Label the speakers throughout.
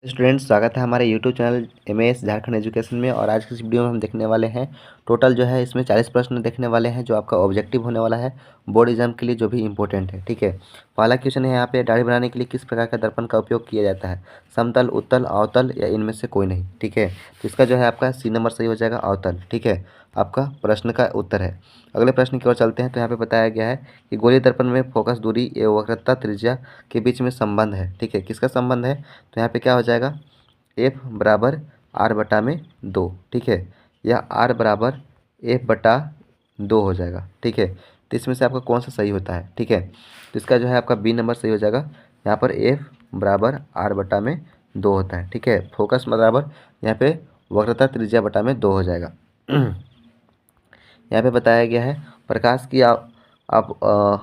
Speaker 1: Students, स्वागत है हमारे YouTube channel MAS Jharkhand education में। और आज की इस वीडियो में हम देखने वाले हैं टोटल जो है इसमें 40 प्रश्न देखने वाले हैं, जो आपका ऑब्जेक्टिव होने वाला है बोर्ड एग्जाम के लिए, जो भी इंपॉर्टेंट है। ठीक है, पहला क्वेश्चन है यहाँ पे, दाढ़ी बनाने के लिए किस प्रकार का दर्पण का उपयोग किया जाता है? समतल, उत्तल, अवतल या इनमें से कोई नहीं। ठीक है, तो इसका जो है आपका सी नंबर सही हो जाएगा, अवतल। ठीक है, आपका प्रश्न का उत्तर है। अगले प्रश्न की ओर चलते हैं। तो यहाँ पे बताया गया है कि गोलीय दर्पण में फोकस दूरी एवं वक्रता त्रिज्या के बीच में संबंध है। ठीक है, किसका संबंध है? तो यहाँ पे क्या हो जाएगा, एफ बराबर आर बटा में 2। ठीक है, यह आर बराबर एफ बटा 2 हो जाएगा। ठीक है, तो इसमें से आपका कौन सा सही होता है? ठीक है, तो इसका जो है आपका बी नंबर सही हो जाएगा। यहाँ पर एफ बराबर आर बटा में 2 होता है। ठीक है, फोकस बराबर यहाँ पे वक्रता त्रिज्या बटा में 2 हो जाएगा। यहाँ पे बताया गया है प्रकाश की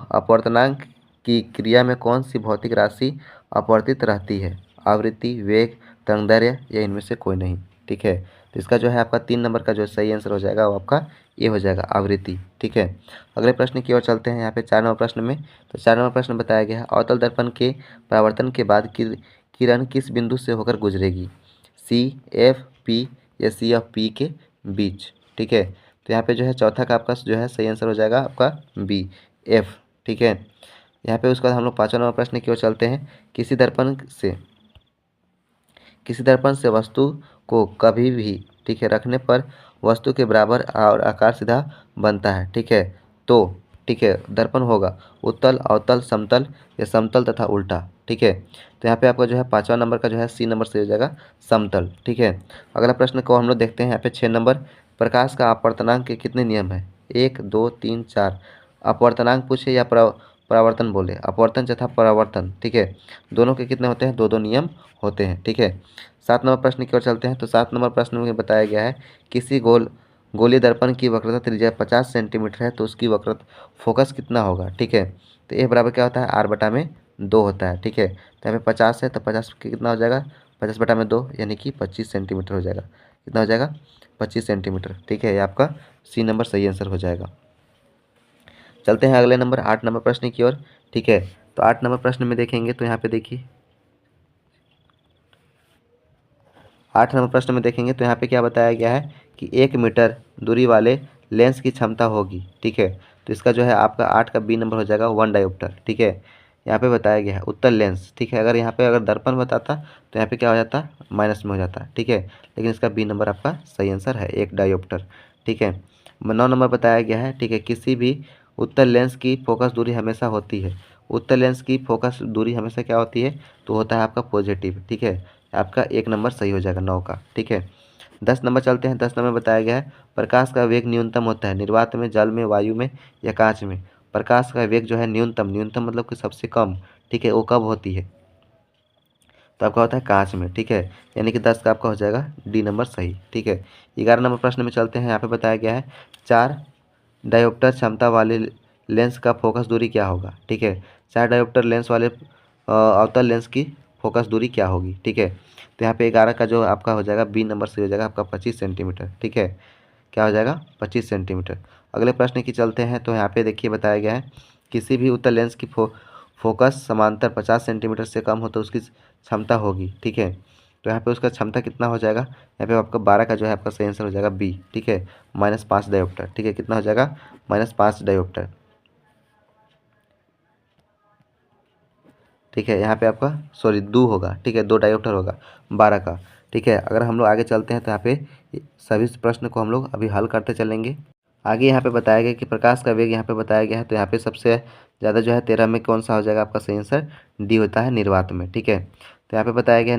Speaker 1: अपवर्तनांक की क्रिया में कौन सी भौतिक राशि अपवर्तित रहती है? आवृत्ति, वेग, तरंगदैर्घ्य या इनमें से कोई नहीं। ठीक है, तो इसका जो है आपका 3 नंबर का जो सही आंसर हो जाएगा वो आपका ये हो जाएगा, आवृत्ति। ठीक है, अगले प्रश्न की ओर चलते हैं। यहाँ पे 4 नंबर प्रश्न में, तो 4 नंबर प्रश्न बताया गया है अवतल दर्पण के परावर्तन के बाद किरण किस बिंदु से होकर गुजरेगी? सी, एफ, पी या सी ऑफ पी के बीच। ठीक है, तो यहाँ पे जो है चौथा का आपका जो है सही आंसर हो जाएगा आपका बी, एफ। ठीक है, यहाँ पे उसके बाद हम लोग 5वां नंबर प्रश्न की ओर चलते हैं। किसी दर्पण से वस्तु को कभी भी, ठीक है, रखने पर वस्तु के बराबर और आकार सीधा बनता है। ठीक है, तो ठीक है, दर्पण होगा उत्तल, अवतल, समतल या समतल तथा उल्टा। ठीक है, तो यहाँ पे आपका जो है 5वां नंबर का जो है सी नंबर से हो जाएगा, समतल। ठीक है, अगला प्रश्न को हम लोग देखते हैं। यहाँ पे 6 नंबर, प्रकाश का अपवर्तनांक के कितने नियम है? 1, 2, 3, 4। अपवर्तनांक पूछे या परावर्तन बोले? अपवर्तन तथा परावर्तन। ठीक है, दोनों के कितने होते हैं? 2 2 नियम होते हैं। ठीक है, 7 नंबर प्रश्न की ओर चलते हैं। तो 7 नंबर प्रश्न में बताया गया है किसी गोलीय दर्पण की वक्रता त्रिज्या 50 सेंटीमीटर है, तो उसकी वक्रता फोकस कितना होगा? ठीक है, तो ए बराबर क्या होता है? आर बटा में 2 होता है। ठीक है, तो यहाँ पे 50 है तो 50 कितना हो जाएगा? 50 बटा में 2 यानी कि 25 सेंटीमीटर हो जाएगा। कितना हो जाएगा? 25 सेंटीमीटर। ठीक है, ये आपका सी नंबर सही आंसर हो जाएगा। चलते हैं अगले नंबर 8 नंबर प्रश्न की ओर। ठीक है, तो 8 नंबर प्रश्न में देखेंगे तो यहाँ पे देखिए 8 नंबर प्रश्न में देखेंगे तो यहाँ पे क्या बताया गया है कि 1 मीटर दूरी वाले लेंस की क्षमता होगी। ठीक है, तो इसका जो है आपका 8 का बी नंबर हो जाएगा 1 डायोप्टर। ठीक है, यहाँ पे बताया गया है उत्तल लेंस। ठीक है, अगर यहाँ पे अगर दर्पण बताता तो यहाँ पे क्या हो जाता? माइनस में हो जाता। ठीक है, लेकिन इसका बी नंबर आपका सही आंसर है, 1 डायोप्टर। ठीक है, 9 नंबर बताया गया है, ठीक है, किसी भी उत्तल लेंस की फोकस दूरी हमेशा होती है। उत्तल लेंस की फोकस दूरी हमेशा क्या होती है? तो होता है आपका पॉजिटिव। ठीक है, आपका 1 नंबर सही हो जाएगा 9 का। ठीक है, 10 नंबर चलते हैं। 10 नंबर बताया गया है प्रकाश का वेग न्यूनतम होता है निर्वात में, जल में, वायु में या कांच में? प्रकाश का वेग जो है न्यूनतम, न्यूनतम मतलब कि सबसे कम, ठीक है, वो कब होती है? तो आपका होता है कांच में। ठीक है, यानी कि 10 का आपका हो जाएगा डी नंबर सही। ठीक है, 11 नंबर प्रश्न में चलते हैं। यहाँ पे बताया गया है 4 डायोप्टर क्षमता वाले लेंस का फोकस दूरी क्या होगा? ठीक है, 4 डायोप्टर लेंस वाले अवतल लेंस की फोकस दूरी क्या होगी? ठीक है, तो यहाँ पे 11 का जो आपका हो जाएगा बी नंबर से हो जाएगा आपका 25 सेंटीमीटर। ठीक है, क्या हो जाएगा? 25 सेंटीमीटर। अगले प्रश्न की चलते हैं। तो यहाँ पे देखिए बताया गया है किसी भी उत्तल लेंस की फोकस समांतर 50 सेंटीमीटर से कम हो तो उसकी क्षमता होगी। ठीक है, तो यहाँ पे उसका क्षमता कितना हो जाएगा? यहाँ पे आपका 12 का जो है आपका सही आंसर हो जाएगा बी। ठीक है, -5 डायोप्टर। ठीक है, कितना हो जाएगा? -5 डायोप्टर। ठीक है, यहाँ पे आपका सॉरी 2 होगा। ठीक है, 2 डायोप्टर होगा 12 का। ठीक है, अगर हम लोग आगे चलते हैं तो यहाँ पे सभी प्रश्न को हम लोग अभी हल करते चलेंगे। आगे यहाँ पे बताया गया कि प्रकाश का वेग यहाँ पे बताया गया है, तो यहाँ पे सबसे ज़्यादा जो है 13 में कौन सा हो जाएगा आपका सही आंसर? डी होता है, निर्वात में। ठीक है, तो यहाँ पे बताया गया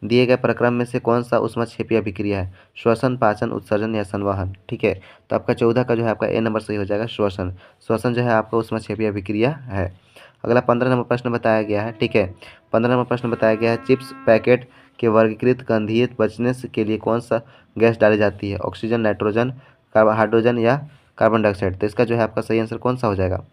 Speaker 1: दिए गए प्रक्रम में से कौन सा ऊष्मक्षेपी अभिक्रिया है? श्वसन, पाचन, उत्सर्जन या संवहन? ठीक है, तो आपका 14 का जो है आपका ए नंबर सही हो जाएगा, श्वसन। श्वसन जो है आपका ऊष्मक्षेपी अभिक्रिया है। अगला 15 नंबर प्रश्न बताया गया है। ठीक है, 15 नंबर प्रश्न बताया गया है चिप्स पैकेट के वर्गीकृत गंधीय बचने के लिए कौन सा गैस डाली जाती है? ऑक्सीजन, नाइट्रोजन, हाइड्रोजन या कार्बन डाइऑक्साइड? तो इसका जो है आपका सही आंसर कौन सा हो जाएगा?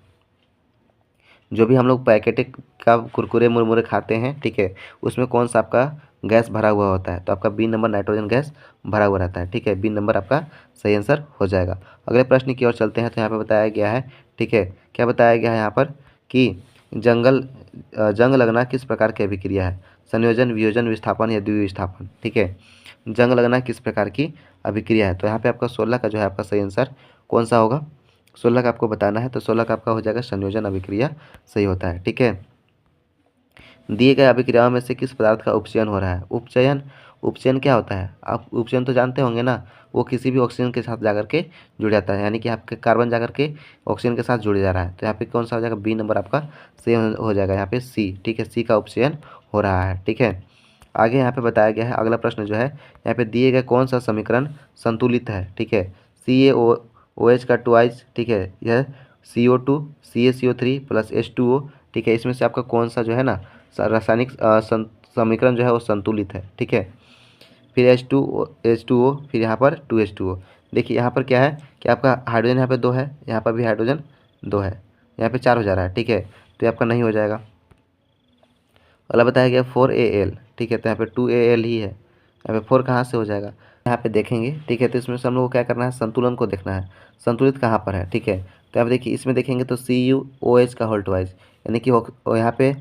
Speaker 1: जो भी हम लोग पैकेट का कुरकुरे मुरमुरे खाते हैं, ठीक है, उसमें कौन सा आपका गैस भरा हुआ होता है? तो आपका बी नंबर नाइट्रोजन गैस भरा हुआ रहता है। ठीक है, बी नंबर आपका सही आंसर हो जाएगा। अगले प्रश्न की ओर चलते हैं। तो यहाँ पे बताया गया है, ठीक है, क्या बताया गया है यहाँ पर कि जंग लगना किस प्रकार की अभिक्रिया है? संयोजन, वियोजन, विस्थापन या द्विविस्थापन। ठीक है, जंग लगना किस प्रकार की अभिक्रिया है। तो यहाँ पे आपका 16 का जो है आपका सही आंसर कौन सा होगा, 16 का आपको बताना है। तो 16 का आपका हो जाएगा संयोजन अभिक्रिया सही होता है। ठीक है, दिए गए अभिक्रियाओं में से किस पदार्थ का उपचयन हो रहा है। उपचयन, उपचयन क्या होता है, आप उपचयन तो जानते होंगे ना, वो किसी भी ऑक्सीजन के साथ जाकर के जुड़ जाता है, यानी कि आपके कार्बन जाकर के ऑक्सीजन के साथ जुड़ जा रहा है। तो यहाँ पे कौन सा हो जाएगा, बी नंबर आपका सही हो जाएगा, यहाँ पे सी। ठीक है, सी का उपचयन हो रहा है। ठीक है, आगे यहाँ पे बताया गया है अगला प्रश्न जो है, यहाँ पे दिए गए कौन सा समीकरण संतुलित है। ठीक है, CaOH का ट्वाइस, ठीक है, यह CO2 CaCO3 प्लस H2O। ठीक है, इसमें से आपका कौन सा जो है ना रासायनिक समीकरण जो है वो संतुलित है। ठीक है, फिर H2O, फिर यहाँ पर 2H2O। देखिए यहाँ पर क्या है कि आपका हाइड्रोजन यहाँ पे 2 है, यहाँ पर भी हाइड्रोजन 2 है, यहाँ पे 4 हो जा रहा है। ठीक है, तो ये आपका नहीं हो जाएगा। अगला बताया गया 4Al। ठीक है, तो यहाँ पे 2Al ही है, यहाँ पे 4 कहाँ से हो जाएगा, यहाँ पे देखेंगे। ठीक है, तो इसमें से हम लोग को क्या करना है, संतुलन को देखना है, संतुलित कहाँ पर है। ठीक है, तो यहाँ पे देखिए इसमें देखेंगे तो CuOH का होल ट्वाइस, यानी कि यहाँ पे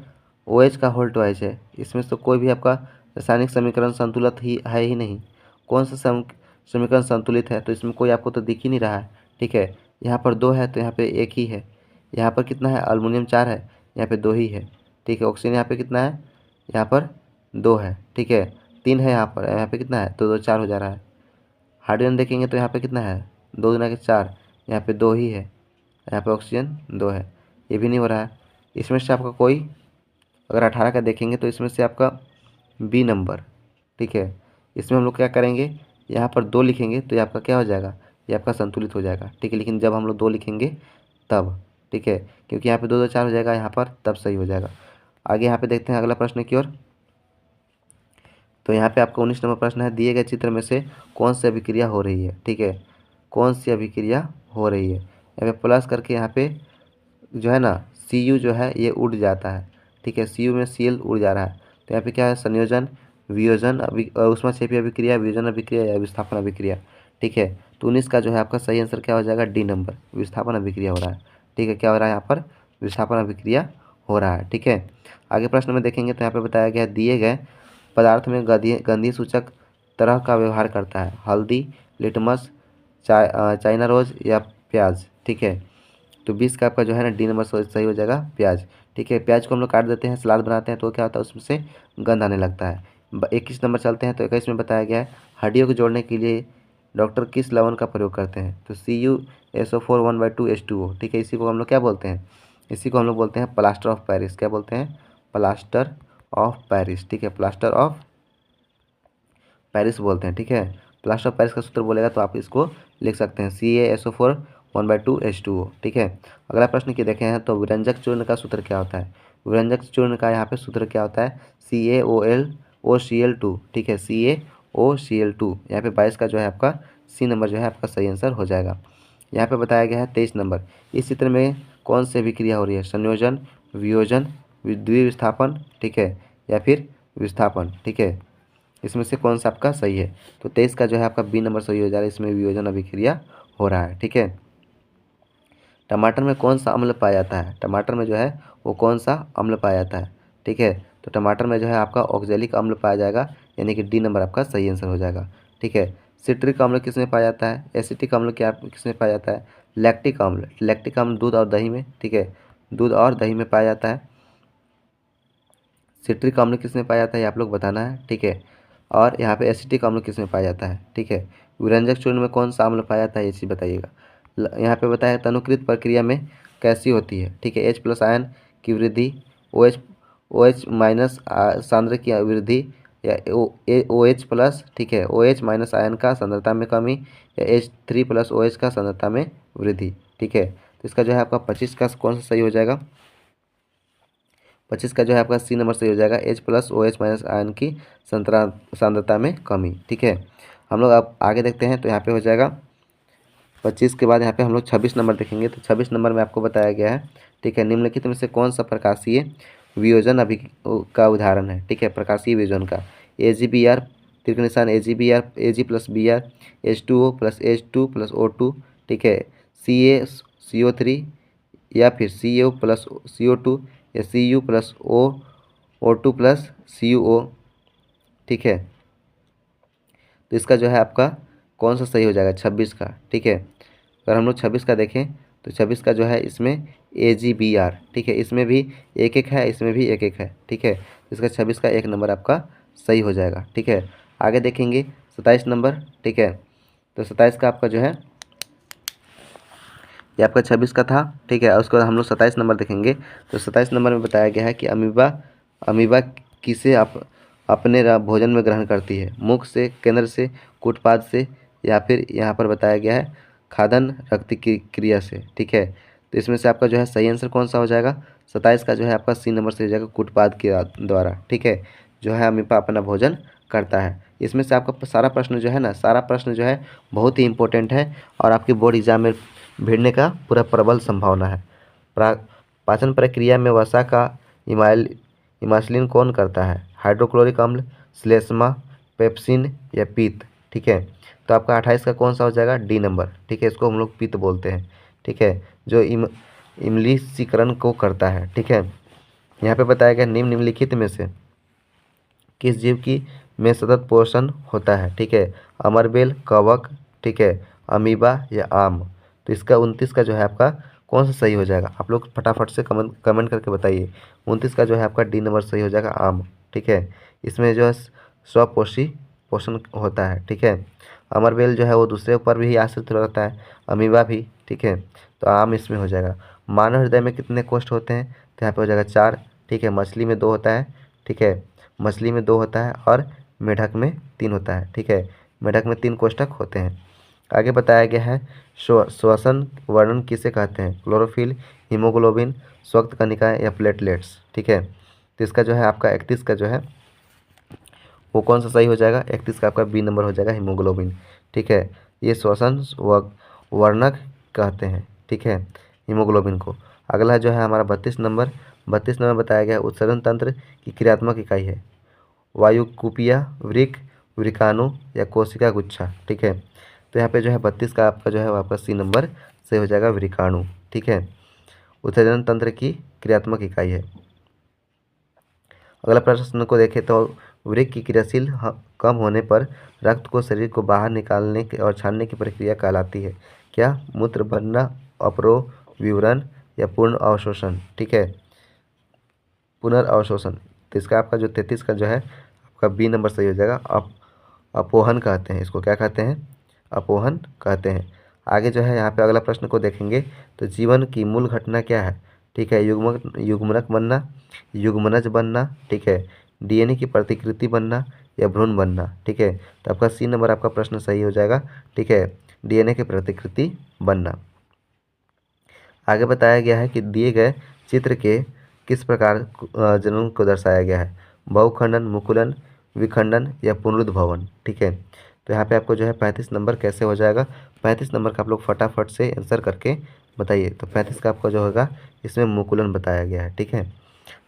Speaker 1: OH का होल ट्वाइस है, इसमें से तो कोई भी आपका रासायनिक समीकरण संतुलित ही है ही नहीं। कौन सा समीकरण संतुलित है, तो इसमें कोई आपको तो दिख ही नहीं रहा है। ठीक है, यहाँ पर 2 है तो यहाँ पे 1 ही है, यहाँ पर कितना है, अल्मोनियम 4 है, यहाँ पे 2 ही है। ठीक है, ऑक्सीजन यहाँ पे कितना है, यहाँ पर 2 है। ठीक है, 3 है यहाँ पे कितना है, 2 2 4 हो जा रहा है। हाइड्रोजन देखेंगे तो यहाँ पे कितना है, 2 दूना के 4, यहाँ पे 2 ही है, यहाँ पे ऑक्सीजन 2 है, ये भी नहीं हो रहा है। इसमें से आपका कोई, अगर 18 का देखेंगे तो इसमें से आपका बी नंबर। ठीक है, इसमें हम लोग क्या करेंगे, यहाँ पर 2 लिखेंगे तो ये आपका क्या हो जाएगा, ये आपका संतुलित हो जाएगा। ठीक है, लेकिन जब हम लोग 2 लिखेंगे तब। ठीक है, क्योंकि यहाँ पे 2 2 4 हो जाएगा यहाँ पर, तब सही हो जाएगा। आगे यहाँ पे देखते हैं अगला प्रश्न की ओर। तो यहाँ पे आपका 19 नंबर प्रश्न है, दिए गए चित्र में से कौन सी अभिक्रिया हो रही है। ठीक है, कौन सी अभिक्रिया हो रही है, यहाँ पे प्लस करके यहाँ पे जो है ना Cu जो है ये उड़ जाता है। ठीक है, Cu में Cl उड़ जा रहा है, तो यहाँ पे क्या है, संयोजन, वियोजन और ऊष्माक्षेपी अभिक्रिया, वियोजन अभिक्रिया या विस्थापन अभिक्रिया। ठीक है, तो 19 का जो है आपका सही आंसर क्या हो जाएगा, डी नंबर, विस्थापन अभिक्रिया हो रहा है। ठीक है, क्या हो रहा है यहाँ पर, विस्थापन अभिक्रिया हो रहा है। ठीक है, आगे प्रश्न में देखेंगे तो यहाँ पे बताया गया है, दिए गए पदार्थ में गंधीय सूचक तरह का व्यवहार करता है। हल्दी, लिटमस, चाइना रोज या प्याज। ठीक है, तो 20 का आपका जो है ना डी नंबर सही हो जाएगा, प्याज। ठीक है, प्याज को हम लोग काट देते हैं, सलाद बनाते हैं तो क्या होता है, उसमें से गंध आने लगता है। 21 नंबर चलते हैं, तो 21 में बताया गया है, हड्डियों को जोड़ने के लिए डॉक्टर किस लवण का प्रयोग करते हैं। तो CuSO4 1/2H2O। ठीक है, इसी को हम लोग क्या बोलते हैं, इसी को हम लोग बोलते हैं प्लास्टर ऑफ पेरिस। क्या बोलते हैं, प्लास्टर ऑफ पेरिस। ठीक है, प्लास्टर ऑफ पेरिस बोलते हैं। ठीक है, प्लास्टर ऑफ पेरिस का सूत्र बोलेगा तो आप इसको लिख सकते हैं, CaSO4 1/2H2O। ठीक है, अगला प्रश्न की देखें हैं, तो विरंजक चूर्ण का सूत्र क्या होता है। विरंजक चूर्ण का यहाँ पे सूत्र क्या होता है, CaOCl2। ठीक है, CaOCl2। यहाँ पे 22 का जो है आपका सी नंबर जो है आपका सही आंसर हो जाएगा। यहाँ पे बताया गया है 23 नंबर, इस चित्र में कौन सी अभिक्रिया हो रही है, संयोजन, वियोजन, द्विविस्थापन। ठीक है, या फिर विस्थापन। ठीक है, इसमें से कौन सा आपका सही है, तो 23 का जो है आपका बी नंबर सही हो जा रहा है, इसमें वियोजन अभिक्रिया हो रहा है। ठीक है, टमाटर में कौन सा अम्ल पाया जाता है, टमाटर में जो है वो कौन सा अम्ल पाया जाता है। ठीक है, तो टमाटर में जो है आपका ऑक्जेलिक अम्ल पाया जाएगा, यानी कि डी नंबर आपका सही आंसर हो जाएगा। ठीक है, सिट्रिक अम्ल किस में पाया जाता है, एसिटिक अम्ल क्या किस में पाया जाता है, लैक्टिक अम्ल। लैक्टिक अम्ल दूध और दही में। ठीक है, दूध और दही में पाया जाता है। सिट्रिक अम्ल किस में पाया जाता है, ये आप लोग बताना है। ठीक है, और यहाँ पे एसिटिक अम्ल किस में पाया जाता है। ठीक है, विरंजक चूर्ण में कौन सा अम्ल पाया जाता है, ये चीज़ बताइएगा। यहाँ पे बताया तनुकृत प्रक्रिया में कैसी होती है। ठीक है, H+ आयन की वृद्धि, OH माइनस सांद्र की वृद्धि, या OH+। ठीक है, OH- आयन का सांद्रता में कमी, या H3+ OH का सांद्रता में वृद्धि। ठीक है, तो इसका जो है आपका 25 का कौन सा सही हो जाएगा, 25 का जो है आपका सी नंबर सही हो जाएगा, H+ OH- आयन की सांद्रता में कमी। ठीक है, हम लोग अब आगे देखते हैं, तो यहाँ पे हो जाएगा 25 के बाद यहाँ पे हम लोग 26 नंबर देखेंगे। तो 26 नंबर में आपको बताया गया है, ठीक है, निम्नलिखित में से कौन सा प्रकाशीय वियोजन का उदाहरण है। ठीक है, प्रकाशीय वियोजन का, AgBr, तिरक निशान AgBr, Ag+Br, H2O+H2+O2। ठीक है, CaCO3 या फिर CO+CO2 या Cu+O O2 प्लस CuO, ठीक है। तो इसका जो है आपका कौन सा सही हो जाएगा, 26 का, ठीक है। अगर हम लोग 26 का देखें तो 26 का जो है इसमें AgBr, ठीक है, इसमें भी एक एक है, इसमें भी एक एक है, ठीक है। तो इसका 26 का 1 नंबर आपका सही हो जाएगा, ठीक है। आगे देखेंगे 27 नंबर, ठीक है। तो 27 का आपका जो है, ये आपका 26 का था, ठीक है। उसके बाद हम लोग 27 नंबर देखेंगे। तो 27 नंबर में बताया गया है कि अमीबा अमीबा किसे आप अपने भोजन में ग्रहण करती है, मुख से, केंद्र से, कूटपाद से, या फिर यहाँ पर बताया गया है खादन रक्त की क्रिया से, ठीक है। तो इसमें से आपका जो है सही आंसर कौन सा हो जाएगा, 27 का जो है आपका C नंबर से हो जाएगा, कूटपाद के द्वारा, ठीक है, जो है अमीबा अपना भोजन करता है। इसमें से आपका सारा प्रश्न जो है ना, सारा प्रश्न जो है बहुत ही इंपॉर्टेंट है और आपके बोर्ड एग्जाम में भिड़ने का पूरा प्रबल संभावना है। पाचन प्रक्रिया में वसा का इमाइसिन कौन करता है, हाइड्रोक्लोरिक अम्ल, श्लेष्मा, पेप्सिन या पीत, ठीक है। तो आपका 28 का कौन सा हो जाएगा, D नंबर, ठीक है। इसको हम लोग पीत बोलते हैं, ठीक है, जो इमलीशीकरण को करता है, ठीक है। यहाँ पे बताया गया निम्नलिखित में से किस जीव की में सतत पोषण होता है, ठीक है, अमरबेल, कवक, ठीक है, अमीबा या आम। तो इसका 29 का जो है आपका कौन सा सही हो जाएगा, आप लोग फटाफट से कमेंट करके बताइए। 29 का जो है आपका D नंबर सही हो जाएगा, आम, ठीक है। इसमें जो है स्वपोषी पोषण होता है, ठीक है। अमरबेल जो है वो दूसरे ऊपर भी आश्रित रहता है, अमीबा भी, ठीक है। तो आम इसमें हो जाएगा। मानव हृदय में कितने कोष्ठ होते हैं, तो यहाँ पे हो जाएगा 4, ठीक है। मछली में 2 होता है, ठीक है, मछली में 2 होता है और मेढक में 3 होता है, ठीक है। मेढक में 3 कोष्ठक होते हैं। आगे बताया गया है श्वसन वर्णन किसे कहते हैं, क्लोरोफिल, हीमोग्लोबिन, स्वक्त कणिका या प्लेटलेट्स, ठीक है। तो इसका जो है आपका 31 का जो है वो कौन सा सही हो जाएगा, 31 का आपका B नंबर हो जाएगा, हीमोग्लोबिन, ठीक है। ये श्वसन वर्णक कहते हैं, ठीक है, हीमोग्लोबिन को। अगला जो है हमारा 32 नंबर, 32 नंबर बताया गया उत्सर्जन तंत्र की क्रियात्मक इकाई है, वायुकुपिया, वृक्क, वृकाणु या कोशिका गुच्छा, ठीक है। तो यहाँ पे जो है 32 का आपका जो है वो आपका C नंबर से हो जाएगा, वृकाणु, ठीक है, उत्सर्जन तंत्र की क्रियात्मक इकाई है। अगला प्रश्न को देखें तो वृक्क की क्रियाशील कम होने पर रक्त को शरीर को बाहर निकालने और छानने की प्रक्रिया कहलाती है, क्या, मूत्र बनना, अपरोविवरण या पूर्ण अवशोषण, ठीक है, पुनर्अवशोषण। तो इसका आपका जो 33 का जो है आपका B नंबर सही हो जाएगा, अपोहन कहते हैं इसको, क्या कहते हैं, अपोहन कहते हैं। आगे जो है यहाँ पे अगला प्रश्न को देखेंगे तो जीवन की मूल घटना क्या है, ठीक है, युग्मनक बनना, युग्मनज बनना, ठीक है, DNA की प्रतिकृति बनना या भ्रूण बनना, ठीक है। तो आपका C नंबर आपका प्रश्न सही हो जाएगा, ठीक है, DNA की प्रतिकृति बनना। आगे बताया गया है कि दिए गए चित्र के किस प्रकार जनन को दर्शाया गया है, बहुखंडन, मुकुलन, विखंडन या पुनरुद्भवन, ठीक है। तो यहाँ पे आपको जो है 35 नंबर कैसे हो जाएगा, 35 नंबर का आप लोग फटाफट से आंसर करके बताइए। तो 35 का आपका जो होगा इसमें मुकुलन बताया गया है, ठीक है।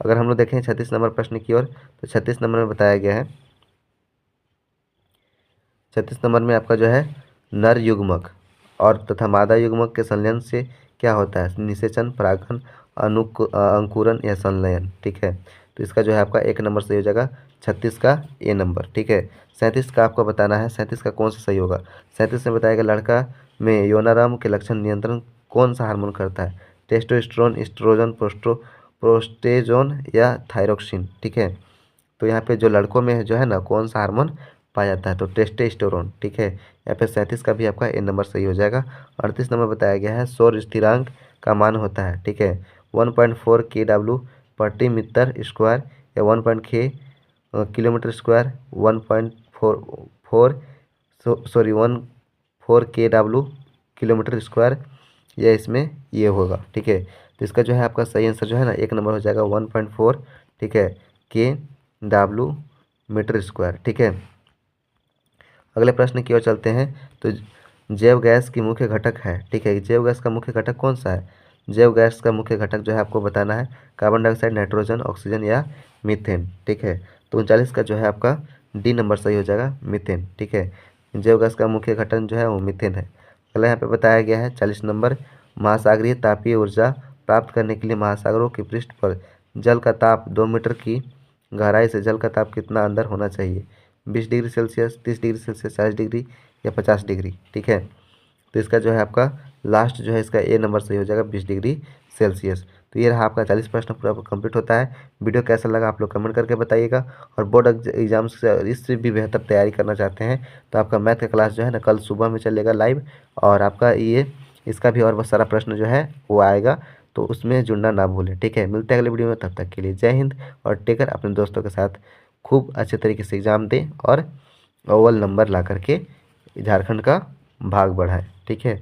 Speaker 1: अगर हम लोग देखें 36 नंबर प्रश्न की ओर, तो 36 नंबर में बताया गया है, 36 नंबर में आपका जो है नर युग्मक और तथा मादा युग्मक के संलयन से क्या होता है, निषेचन, परागण, अंकुरन या संलयन, ठीक है। तो इसका जो है आपका 1 नंबर सही हो जाएगा, 36 का A नंबर, ठीक है। 37 का आपको बताना है, 37 का कौन सा सही होगा। 37 में बताएगा लड़का में यौनारंभ के लक्षण नियंत्रण कौन सा हार्मोन करता है, टेस्टोस्टेरोन, एस्ट्रोजन, प्रोस्टेजोन या थायरोक्सिन, ठीक है। तो यहाँ पे जो लड़कों में जो है ना कौन सा हार्मोन पाया जाता है, तो टेस्टोस्टेरोन, ठीक है। यहाँ पे 37 का भी आपका A नंबर सही हो जाएगा। 38 नंबर बताया गया है सौर स्थिरांक का मान होता है, ठीक है, 1.4 kW प्रति मीटर स्क्वायर या 1.k kilometre square, 1.4 kW kilometre square, या इसमें ये होगा, ठीक है। तो इसका जो है आपका सही आंसर जो है ना 1 नंबर हो जाएगा, 1.4, ठीक है, kW मीटर स्क्वायर, ठीक है। अगले प्रश्न की ओर चलते हैं। तो जैव गैस की मुख्य घटक है, ठीक है, जैव गैस का मुख्य घटक कौन सा है, जैव गैस का मुख्य घटक जो है आपको बताना है कार्बन डाइऑक्साइड, नाइट्रोजन, ऑक्सीजन या मीथेन, ठीक है। तो 39 का जो है आपका D नंबर सही हो जाएगा, मीथेन, ठीक है। जैव गैस का मुख्य घटक जो है वो मीथेन है। अगला यहाँ पे बताया गया है 40 नंबर, महासागरीय तापीय ऊर्जा प्राप्त करने के लिए महासागरों के पृष्ठ पर जल का ताप 2 मीटर की गहराई से जल का ताप कितना अंदर होना चाहिए? 20 degree Celsius, 30 degree Celsius, 40 degree या 50 डिग्री। ठीक है, तो इसका जो है आपका लास्ट जो है इसका ए नंबर सही हो जाएगा 20 डिग्री सेल्सियस। तो ये रहा आपका 40 प्रश्न पूरा कंप्लीट होता है। वीडियो कैसा लगा आप लोग कमेंट करके बताइएगा। और बोर्ड एग्जाम्स से इससे भी बेहतर तैयारी करना चाहते हैं तो आपका मैथ का क्लास जो है ना कल सुबह में चलेगा लाइव, और आपका ये इसका भी और बहुत सारा प्रश्न जो है वो आएगा, तो उसमें जुड़ना ना भूलें। ठीक है, मिलते हैं अगले वीडियो में, तब तक के लिए जय हिंद। और टेकर अपने दोस्तों के साथ खूब अच्छे तरीके से एग्ज़ाम दें और अव्वल नंबर ला करके झारखंड का भाग बढ़ाएं। ठीक है।